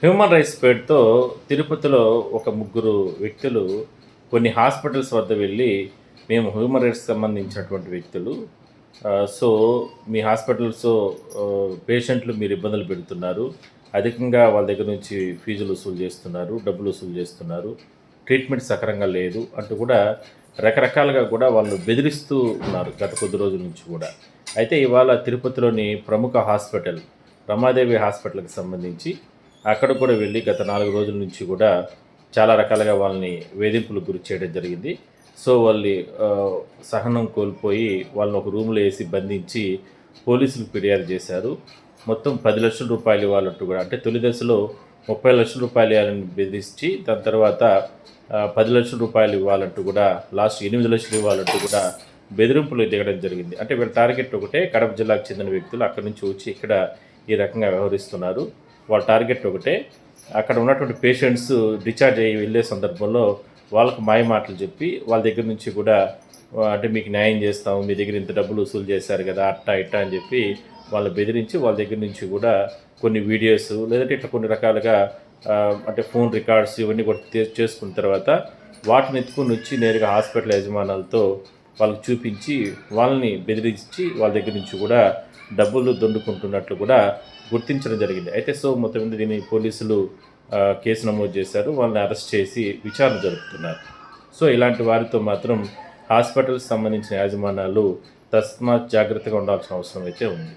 Human rights పేరుతో తిరుపతిలో ఒక ముగ్గురు వ్యక్తులు కొన్ని హాస్పిటల్స్ వద్ద వెళ్ళి, మేము హ్యూమన్ రైట్స్‌కి సంబంధించినటువంటి వ్యక్తులు. సో, మీ హాస్పిటల్స్ పేషెంట్లు మీరు ఇబ్బందులు పెడుతున్నారు. అధికంగా వాళ్ళ దగ్గర నుంచి ఫీజులు వసూలు చేస్తున్నారు, డబ్బులు వసూలు చేస్తున్నారు. ట్రీట్మెంట్ సక్రమంగా లేదు అంటూ కూడా రకరకాలుగా కూడా వాళ్ళు బెదిరిస్తూ ఉన్నారు గత కొద్ది రోజుల నుంచి కూడా. అయితే ఇవాళ తిరుపతిలోని ప్రముఖ హాస్పిటల్ రమాదేవి హాస్పిటల్‌కి సంబంధించి అక్కడ కూడా వెళ్ళి గత 4 రోజుల నుంచి కూడా చాలా రకాలుగా వాళ్ళని వేధింపులకు గురి చేయడం జరిగింది. సో, వాళ్ళు సహనం కోల్పోయి వాళ్ళని ఒక రూమ్‌లో ఏసి బంధించి పోలీసులకు ఫిర్యాదు చేశారు. మొత్తం రూ. 10,00,000 ఇవ్వాలంటూ కూడా, అంటే తొలి దశలో రూ. 30,00,000 ఇవ్వాలని బెదిరించి, దాని తర్వాత రూ. 10,00,000 ఇవ్వాలంటూ కూడా, లాస్ట్ 8,00,000 ఇవ్వాలంటూ కూడా బెదిరింపులు దిగడం జరిగింది. అంటే వీళ్ళ టార్గెట్ ఒకటే, కడప జిల్లాకు చెందిన వ్యక్తులు అక్కడి నుంచి వచ్చి ఇక్కడ ఈ రకంగా వ్యవహరిస్తున్నారు. వాళ్ళ టార్గెట్ ఒకటే, అక్కడ ఉన్నటువంటి పేషెంట్స్ డిశ్చార్జ్ అయ్యి వెళ్ళే సందర్భంలో వాళ్ళకు మాయ మాటలు చెప్పి వాళ్ళ దగ్గర నుంచి కూడా అంటే మీకు న్యాయం చేస్తాము, మీ దగ్గర ఇంత డబ్బులు వసూలు చేశారు కదా అట్టా ఇట్టా అని చెప్పి వాళ్ళు బెదిరించి వాళ్ళ దగ్గర నుంచి కూడా కొన్ని వీడియోస్ లేదంటే ఇట్లా కొన్ని రకాలుగా అంటే ఫోన్ రికార్డ్స్ ఇవన్నీ కూడా చేసుకున్న తర్వాత వాటిని ఎత్తుకొని వచ్చి నేరుగా హాస్పిటల్ యజమానులతో వాళ్ళకి చూపించి వాళ్ళని బెదిరించి వాళ్ళ దగ్గర నుంచి కూడా డబ్బులు దొండుకుంటున్నట్లు కూడా గుర్తించడం జరిగింది. అయితే సో, మొత్తం మీద దీన్ని పోలీసులు కేసు నమోదు చేశారు. వాళ్ళని అరెస్ట్ చేసి విచారణ జరుపుతున్నారు. సో, ఇలాంటి వారితో మాత్రం హాస్పిటల్కి సంబంధించిన యాజమాన్యాలు తస్మాత్ జాగ్రత్తగా ఉండాల్సిన అవసరం అయితే ఉంది.